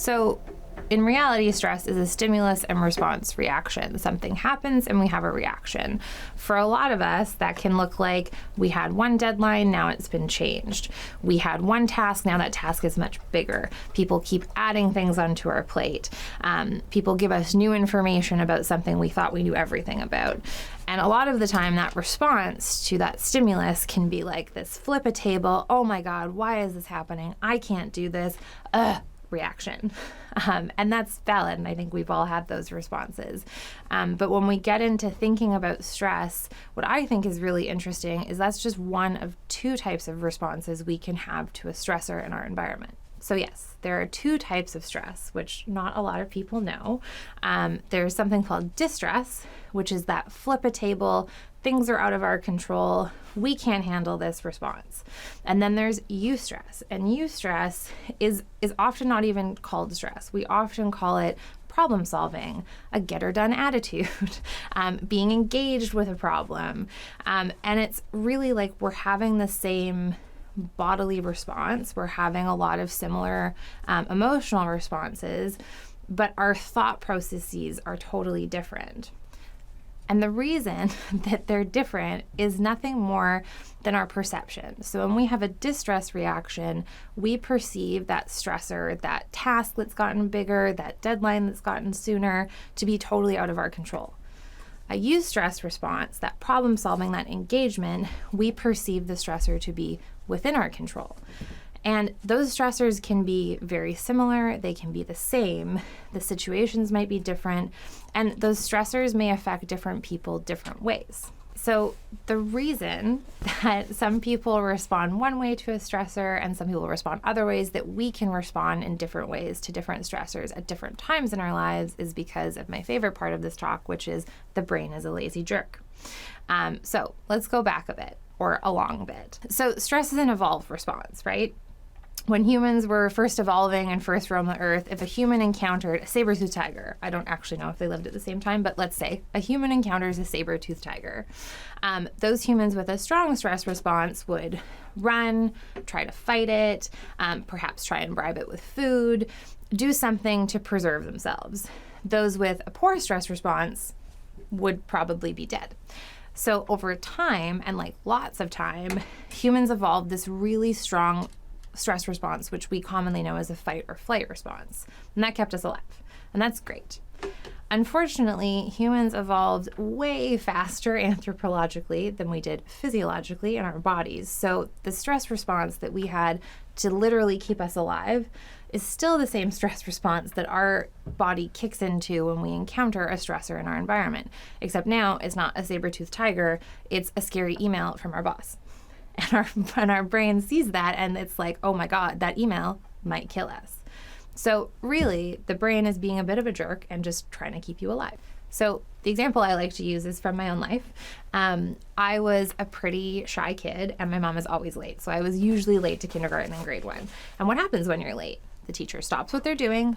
So in reality, stress is a stimulus and response reaction. Something happens and we have a reaction. For a lot of us, that can look like we had one deadline, now it's been changed. We had one task, now that task is much bigger. People keep adding things onto our plate. People give us new information about something we thought we knew everything about. And a lot of the time, that response to that stimulus can be like this flip a table, oh my God, why is this happening? I can't do this. Reaction. And that's valid, and I think we've all had those responses. But when we get into thinking about stress, what I think is really interesting is that's just one of two types of responses we can have to a stressor in our environment. So yes, there are two types of stress, which not a lot of people know. There's something called distress, which is that flip a table, things are out of our control, we can't handle this response. And then there's eustress, and eustress is often not even called stress. We often call it problem solving, a get or done attitude, being engaged with a problem. And it's really like we're having the same bodily response. We're having a lot of similar emotional responses, but our thought processes are totally different. And the reason that they're different is nothing more than our perception. So when we have a distress reaction, we perceive that stressor, that task that's gotten bigger, that deadline that's gotten sooner, to be totally out of our control. A eustress response, that problem solving, that engagement, we perceive the stressor to be within our control. And those stressors can be very similar, they can be the same, the situations might be different, and those stressors may affect different people different ways. So the reason that some people respond one way to a stressor and some people respond other ways, that we can respond in different ways to different stressors at different times in our lives, is because of my favorite part of this talk, which is the brain is a lazy jerk. So let's go back a bit, or a long bit. So stress is an evolved response, right? When humans were first evolving and first roamed the earth, if a human encountered a saber-toothed tiger, I don't actually know if they lived at the same time, but let's say a human encounters a saber-toothed tiger. Those humans with a strong stress response would run, try to fight it, perhaps try and bribe it with food, do something to preserve themselves. Those with a poor stress response would probably be dead. So over time, and like lots of time, humans evolved this really strong stress response, which we commonly know as a fight or flight response. And that kept us alive. And that's great. Unfortunately, humans evolved way faster anthropologically than we did physiologically in our bodies. So the stress response that we had to literally keep us alive is still the same stress response that our body kicks into when we encounter a stressor in our environment. Except now it's not a saber-toothed tiger, it's a scary email from our boss. And our brain sees that and it's like, oh my God, that email might kill us. So really, the brain is being a bit of a jerk and just trying to keep you alive. So the example I like to use is from my own life. I was a pretty shy kid and my mom is always late. So I was usually late to kindergarten in grade 1. And what happens when you're late? The teacher stops what they're doing.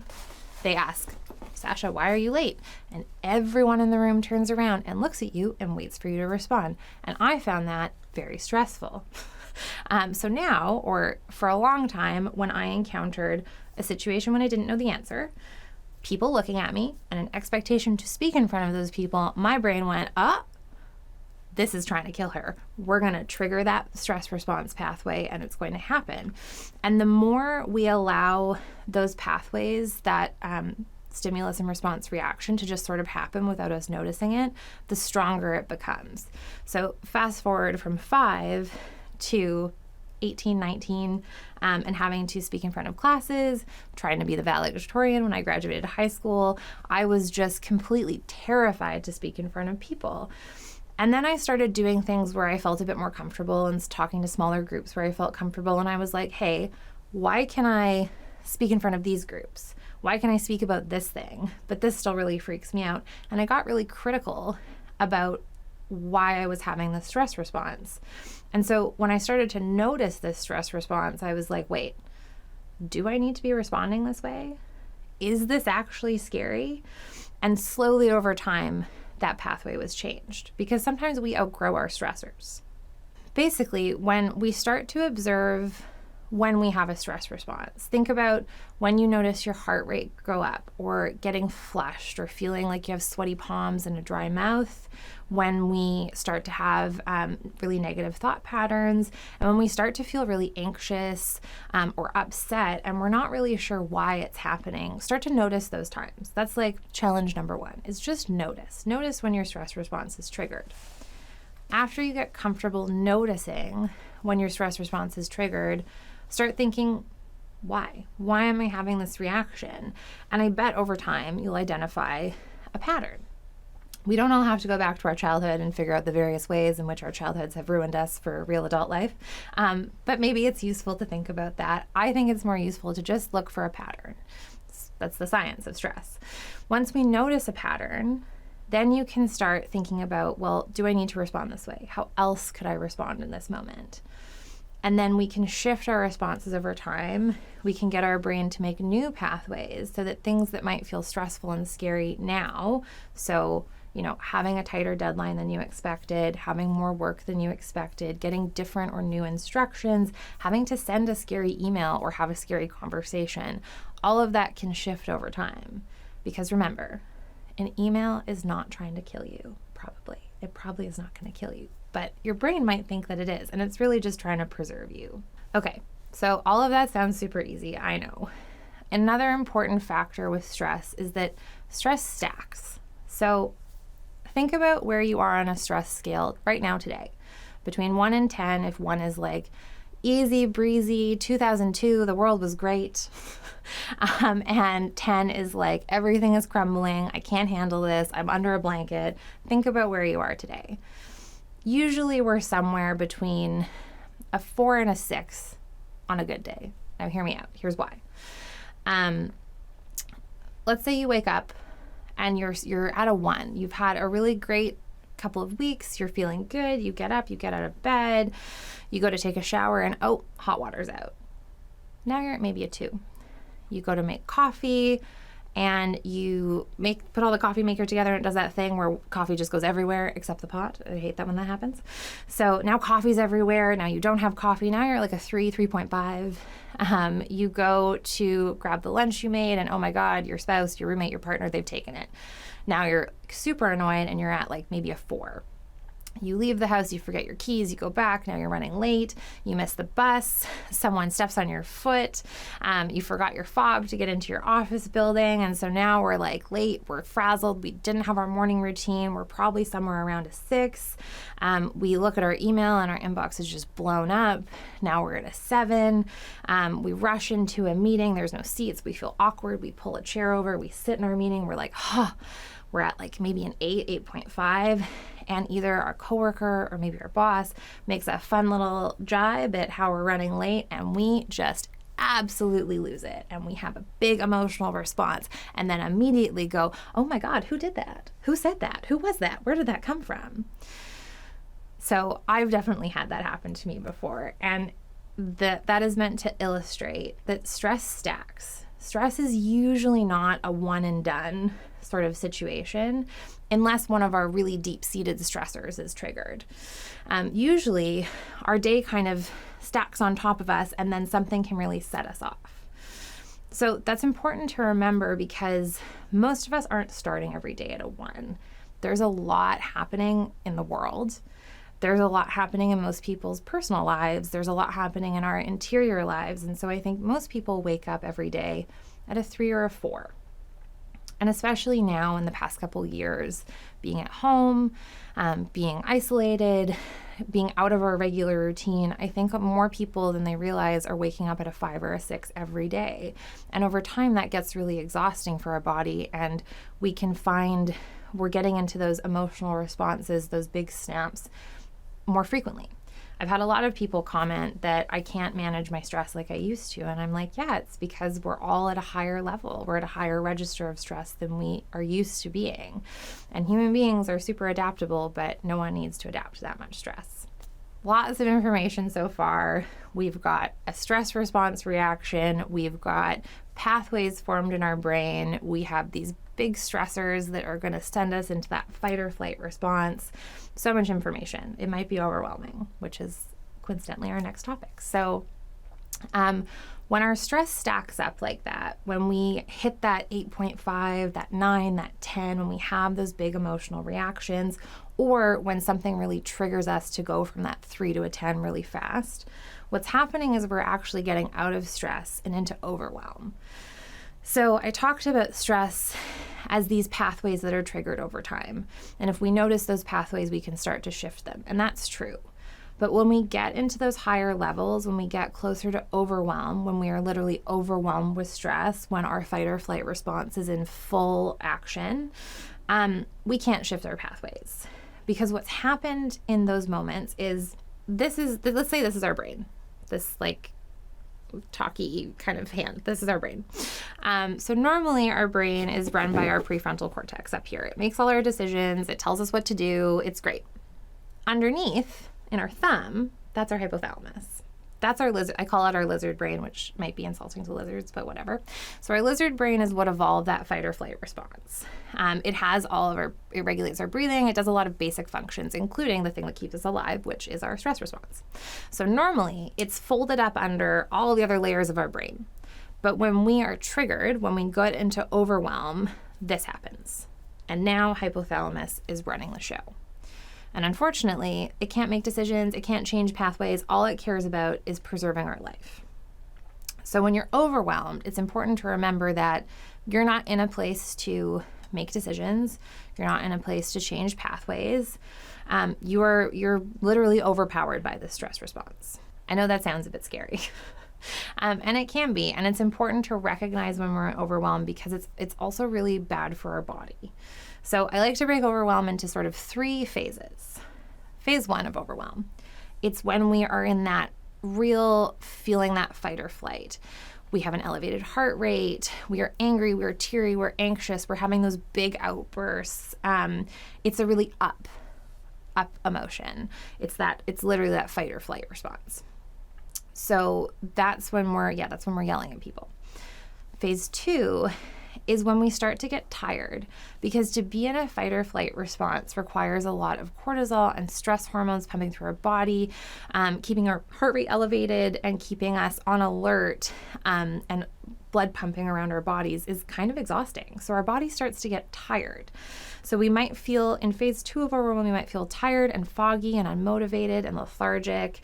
They ask, Sasha, why are you late? And everyone in the room turns around and looks at you and waits for you to respond. And I found that very stressful. So now, or for a long time, when I encountered a situation when I didn't know the answer, people looking at me and an expectation to speak in front of those people, my brain went, this is trying to kill her. We're going to trigger that stress response pathway and it's going to happen. And the more we allow those pathways, that stimulus and response reaction, to just sort of happen without us noticing it, the stronger it becomes. So fast forward from 5 to 18, 19, and having to speak in front of classes, trying to be the valedictorian when I graduated high school, I was just completely terrified to speak in front of people. And then I started doing things where I felt a bit more comfortable and talking to smaller groups where I felt comfortable. And I was like, hey, why can I speak in front of these groups? Why can I speak about this thing? But this still really freaks me out. And I got really critical about why I was having this stress response. And so when I started to notice this stress response, I was like, wait, do I need to be responding this way? Is this actually scary? And slowly over time, that pathway was changed, because sometimes we outgrow our stressors. Basically, when we start to observe when we have a stress response. Think about when you notice your heart rate go up, or getting flushed, or feeling like you have sweaty palms and a dry mouth, when we start to have really negative thought patterns, and when we start to feel really anxious or upset and we're not really sure why it's happening. Start to notice those times. That's like challenge number 1, is just notice. Notice when your stress response is triggered. After you get comfortable noticing when your stress response is triggered, start thinking, why? Why am I having this reaction? And I bet over time you'll identify a pattern. We don't all have to go back to our childhood and figure out the various ways in which our childhoods have ruined us for real adult life. But maybe it's useful to think about that. I think it's more useful to just look for a pattern. That's the science of stress. Once we notice a pattern, then you can start thinking about, well, do I need to respond this way? How else could I respond in this moment? And then we can shift our responses over time. We can get our brain to make new pathways so that things that might feel stressful and scary now, so, having a tighter deadline than you expected, having more work than you expected, getting different or new instructions, having to send a scary email or have a scary conversation, all of that can shift over time. Because remember, an email is not trying to kill you, probably. It probably is not going to kill you, but your brain might think that it is, and it's really just trying to preserve you. Okay, so all of that sounds super easy, I know. Another important factor with stress is that stress stacks. So think about where you are on a stress scale right now today. Between 1 and 10, if 1 is like easy breezy, 2002, the world was great. And 10 is like, everything is crumbling, I can't handle this, I'm under a blanket. Think about where you are today. Usually we're somewhere between a 4 and a 6 on a good day. Now hear me out, here's why. Let's say you wake up and you're at a 1. You've had a really great couple of weeks, you're feeling good, you get up, you get out of bed, you go to take a shower, and hot water's out. Now you're at maybe a 2. You go to make coffee, and you put all the coffee maker together, and it does that thing where coffee just goes everywhere except the pot. I hate that when that happens. So now coffee's everywhere. Now you don't have coffee. Now you're at like a 3.5. You go to grab the lunch you made, and oh my God, your spouse, your roommate, your partner, they've taken it. Now you're super annoyed, and you're at like maybe a 4. You leave the house, you forget your keys, you go back, now you're running late, you miss the bus, someone steps on your foot, you forgot your fob to get into your office building, and so now we're like late, we're frazzled, we didn't have our morning routine, we're probably somewhere around a 6. We look at our email and our inbox is just blown up, now we're at a 7. We rush into a meeting, there's no seats, we feel awkward, we pull a chair over, we sit in our meeting, we're like, we're at like maybe an 8.5, and either our coworker or maybe our boss makes a fun little jibe at how we're running late, and we just absolutely lose it, and we have a big emotional response, and then immediately go, oh my God, who did that? Who said that? Who was that? Where did that come from? So I've definitely had that happen to me before, and that is meant to illustrate that stress stacks. Stress is usually not a one and done sort of situation unless one of our really deep-seated stressors is triggered. Usually our day kind of stacks on top of us, and then something can really set us off. So that's important to remember, because most of us aren't starting every day at a 1. There's a lot happening in the world. There's a lot happening in most people's personal lives. There's a lot happening in our interior lives. And so I think most people wake up every day at a 3 or a 4. And especially now in the past couple years, being at home, being isolated, being out of our regular routine, I think more people than they realize are waking up at a 5 or a 6 every day. And over time, that gets really exhausting for our body, and we can find we're getting into those emotional responses, those big snaps, more frequently. I've had a lot of people comment that I can't manage my stress like I used to. And I'm like, yeah, it's because we're all at a higher level. We're at a higher register of stress than we are used to being. And human beings are super adaptable, but no one needs to adapt to that much stress. Lots of information so far. We've got a stress response reaction. We've got pathways formed in our brain. We have these big stressors that are going to send us into that fight or flight response. So much information. It might be overwhelming, which is coincidentally our next topic. So When our stress stacks up like that, when we hit that 8.5, that 9, that 10, when we have those big emotional reactions, or when something really triggers us to go from that 3 to a 10 really fast, what's happening is we're actually getting out of stress and into overwhelm. So I talked about stress as these pathways that are triggered over time. And if we notice those pathways, we can start to shift them. And that's true. But when we get into those higher levels, when we get closer to overwhelm, when we are literally overwhelmed with stress, when our fight or flight response is in full action, we can't shift our pathways. Because what's happened in those moments is, let's say this is our brain. This like talky kind of hand. This is our brain. So normally our brain is run by our prefrontal cortex up here. It makes all our decisions. It tells us what to do. It's great. Underneath, in our thumb, that's our hypothalamus. That's our lizard. I call it our lizard brain, which might be insulting to lizards, but whatever. So our lizard brain is what evolved that fight or flight response. It regulates our breathing. It does a lot of basic functions, including the thing that keeps us alive, which is our stress response. So normally it's folded up under all the other layers of our brain. But when we are triggered, when we get into overwhelm, this happens. And now hypothalamus is running the show. And unfortunately, it can't make decisions, it can't change pathways. All it cares about is preserving our life. So when you're overwhelmed, it's important to remember that you're not in a place to make decisions. You're not in a place to change pathways. You're literally overpowered by the stress response. I know that sounds a bit scary. And it can be. And it's important to recognize when we're overwhelmed because it's also really bad for our body. So I like to break overwhelm into sort of 3 phases. Phase 1 of overwhelm. It's when we are in that real feeling that fight or flight. We have an elevated heart rate. We are angry. We're teary. We're anxious. We're having those big outbursts. It's a really up emotion. It's literally that fight or flight response. So that's when we're yelling at people. Phase 2 is when we start to get tired, because to be in a fight or flight response requires a lot of cortisol and stress hormones pumping through our body, keeping our heart rate elevated and keeping us on alert, and blood pumping around our bodies is kind of exhausting. So our body starts to get tired. So we might feel, in phase 2 of overwhelm, we might feel tired and foggy and unmotivated and lethargic.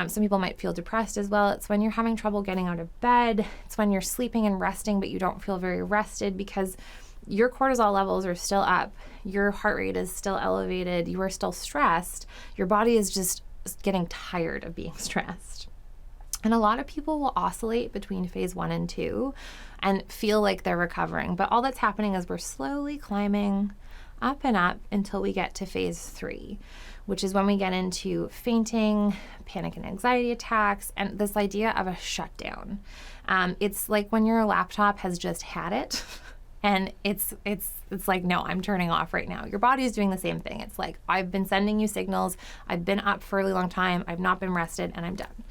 Some people might feel depressed as well. It's when you're having trouble getting out of bed. It's when you're sleeping and resting, but you don't feel very rested because your cortisol levels are still up. Your heart rate is still elevated. You are still stressed. Your body is just getting tired of being stressed. And a lot of people will oscillate between phase 1 and 2 and feel like they're recovering. But all that's happening is we're slowly climbing up and up until we get to phase 3, which is when we get into fainting, panic and anxiety attacks, and this idea of a shutdown. It's like when your laptop has just had it and it's like, no, I'm turning off right now. Your body is doing the same thing. It's like, I've been sending you signals. I've been up for a really long time. I've not been rested, and I'm done.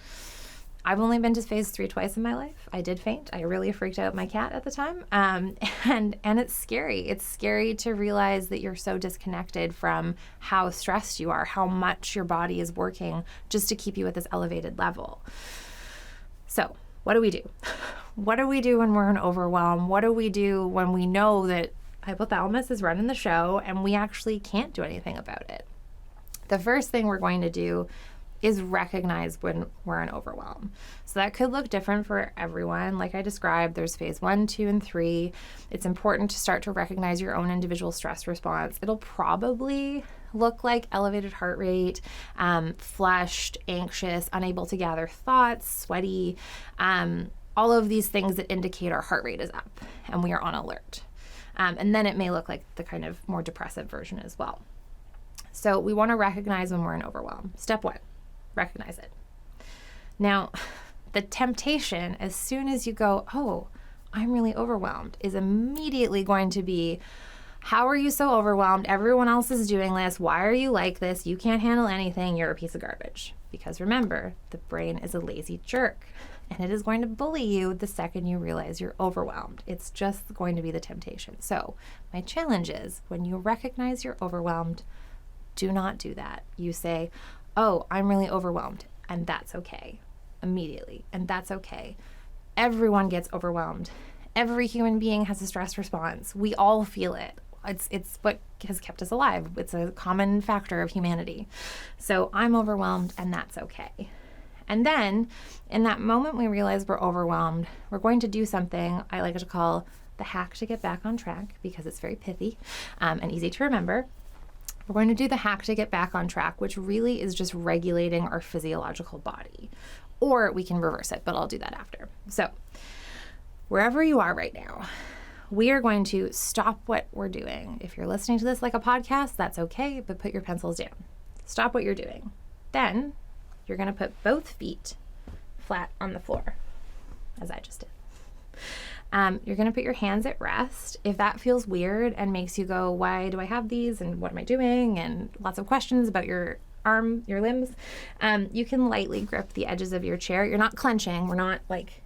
I've only been to phase 3 twice in my life. I did faint. I really freaked out my cat at the time. And it's scary. It's scary to realize that you're so disconnected from how stressed you are, how much your body is working just to keep you at this elevated level. So what do we do? What do we do when we're in overwhelm? What do we do when we know that hypothalamus is running the show and we actually can't do anything about it? The first thing we're going to do is recognize when we're in overwhelm. So that could look different for everyone. Like I described, there's phase 1, 2, and 3. It's important to start to recognize your own individual stress response. It'll probably look like elevated heart rate, flushed, anxious, unable to gather thoughts, sweaty, all of these things that indicate our heart rate is up and we are on alert. And then it may look like the kind of more depressive version as well. So we want to recognize when we're in overwhelm. Step 1. Recognize it. Now, the temptation, as soon as you go, oh, I'm really overwhelmed, is immediately going to be, how are you so overwhelmed? Everyone else is doing this. Why are you like this? You can't handle anything. You're a piece of garbage. Because remember, the brain is a lazy jerk, and it is going to bully you the second you realize you're overwhelmed. It's just going to be the temptation. So my challenge is, when you recognize you're overwhelmed, do not do that. You say, oh, I'm really overwhelmed, and that's okay. immediately, and that's okay. Everyone gets overwhelmed. Every human being has a stress response. We all feel it. It's what has kept us alive. It's a common factor of humanity. So I'm overwhelmed, and that's okay. And then in that moment we realize we're overwhelmed, we're going to do something I like to call the hack to get back on track, because it's very pithy and easy to remember. We're going to do the hack to get back on track, which really is just regulating our physiological body. Or we can reverse it, but I'll do that after. So wherever you are right now, we are going to stop what we're doing. If you're listening to this like a podcast, that's okay, but put your pencils down. Stop what you're doing. Then you're going to put both feet flat on the floor, as I just did. You're going to put your hands at rest. If that feels weird and makes you go, why do I have these and what am I doing? And lots of questions about your arm, your limbs, you can lightly grip the edges of your chair. You're not clenching. We're not like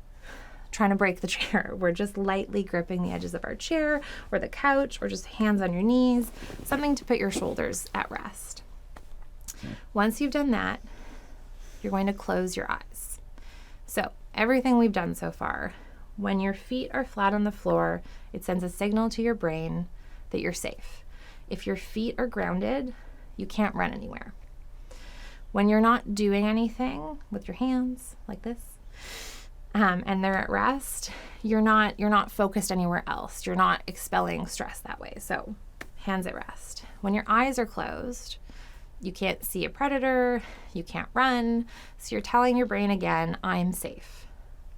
trying to break the chair. We're just lightly gripping the edges of our chair or the couch, or just hands on your knees, something to put your shoulders at rest. Once you've done that, you're going to close your eyes. So everything we've done so far, when your feet are flat on the floor, it sends a signal to your brain that you're safe. If your feet are grounded, you can't run anywhere. When you're not doing anything with your hands like this, and they're at rest, you're not focused anywhere else. You're not expelling stress that way. So hands at rest. When your eyes are closed, you can't see a predator, you can't run, so you're telling your brain again, I'm safe.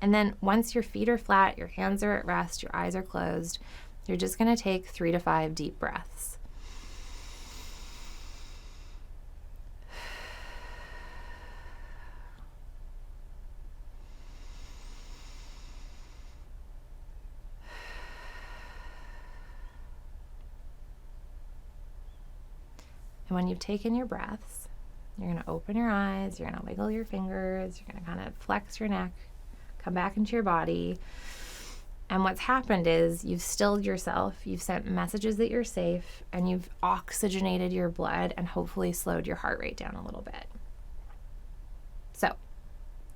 And then once your feet are flat, your hands are at rest, your eyes are closed, you're just going to take 3 to 5 deep breaths. And when you've taken your breaths, you're going to open your eyes, you're going to wiggle your fingers, you're going to kind of flex your neck, come back into your body. And what's happened is you've stilled yourself, you've sent messages that you're safe, and you've oxygenated your blood and hopefully slowed your heart rate down a little bit. So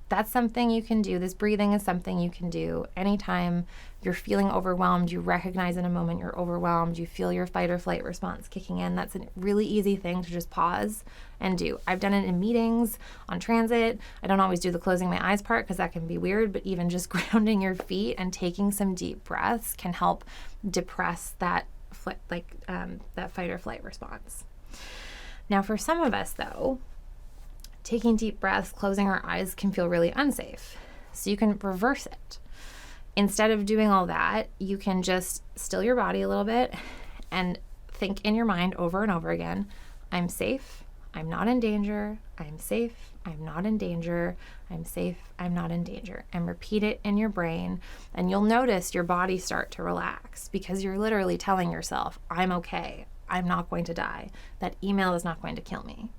that's something you can do. This breathing is something you can do anytime you're feeling overwhelmed. You recognize in a moment you're overwhelmed. You feel your fight or flight response kicking in. That's a really easy thing to just pause and do. I've done it in meetings, on transit. I don't always do the closing my eyes part because that can be weird, but even just grounding your feet and taking some deep breaths can help depress that that fight or flight response. Now, for some of us though, taking deep breaths, closing our eyes can feel really unsafe. So you can reverse it. Instead of doing all that, you can just still your body a little bit and think in your mind over and over again, I'm safe, I'm not in danger, I'm safe, I'm not in danger, I'm safe, I'm not in danger. And repeat it in your brain, and you'll notice your body start to relax because you're literally telling yourself, I'm okay, I'm not going to die, that email is not going to kill me.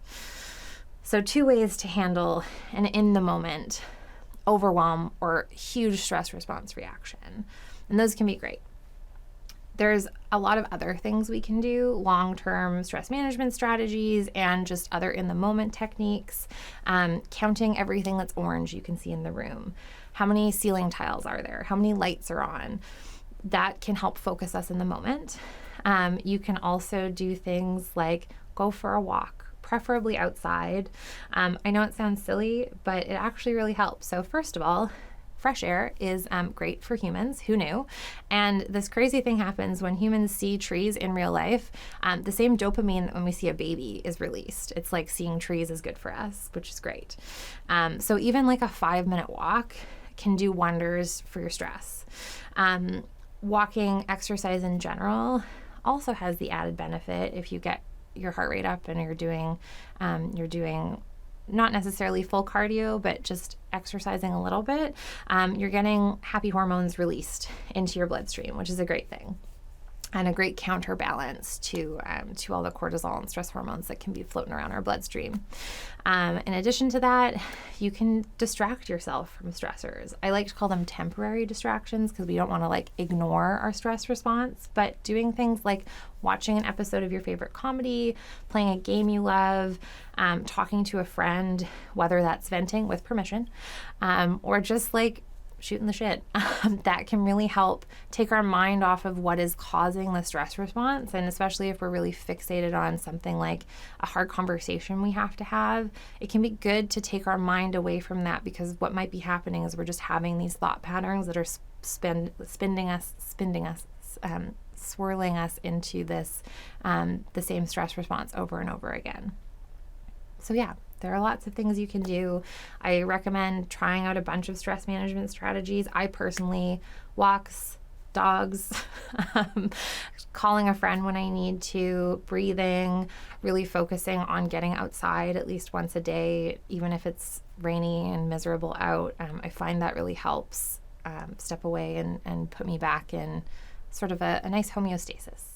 So 2 ways to handle an in-the-moment overwhelm or huge stress response reaction. And those can be great. There's a lot of other things we can do, long-term stress management strategies and just other in-the-moment techniques. Counting everything that's orange you can see in the room. How many ceiling tiles are there? How many lights are on? That can help focus us in the moment. You can also do things like go for a walk, preferably outside. I know it sounds silly, but it actually really helps. So first of all, fresh air is great for humans. Who knew? And this crazy thing happens when humans see trees in real life. The same dopamine that when we see a baby is released. It's like seeing trees is good for us, which is great. So even like a 5-minute walk can do wonders for your stress. Walking, exercise in general also has the added benefit if you get your heart rate up and you're doing not necessarily full cardio, but just exercising a little bit, you're getting happy hormones released into your bloodstream, which is a great thing. and a great counterbalance to all the cortisol and stress hormones that can be floating around our bloodstream. In addition to that, you can distract yourself from stressors. I like to call them temporary distractions because we don't want to like ignore our stress response, but doing things like watching an episode of your favorite comedy, playing a game you love, talking to a friend, whether that's venting with permission, or just like shooting the shit, that can really help take our mind off of what is causing the stress response. And especially if we're really fixated on something like a hard conversation we have to have, it can be good to take our mind away from that, because what might be happening is we're just having these thought patterns that are swirling us into this, the same stress response over and over again. So yeah, there are lots of things you can do. I recommend trying out a bunch of stress management strategies. I personally, walks, dogs, calling a friend when I need to, breathing, really focusing on getting outside at least once a day, even if it's rainy and miserable out. I find that really helps step away and put me back in sort of a nice homeostasis.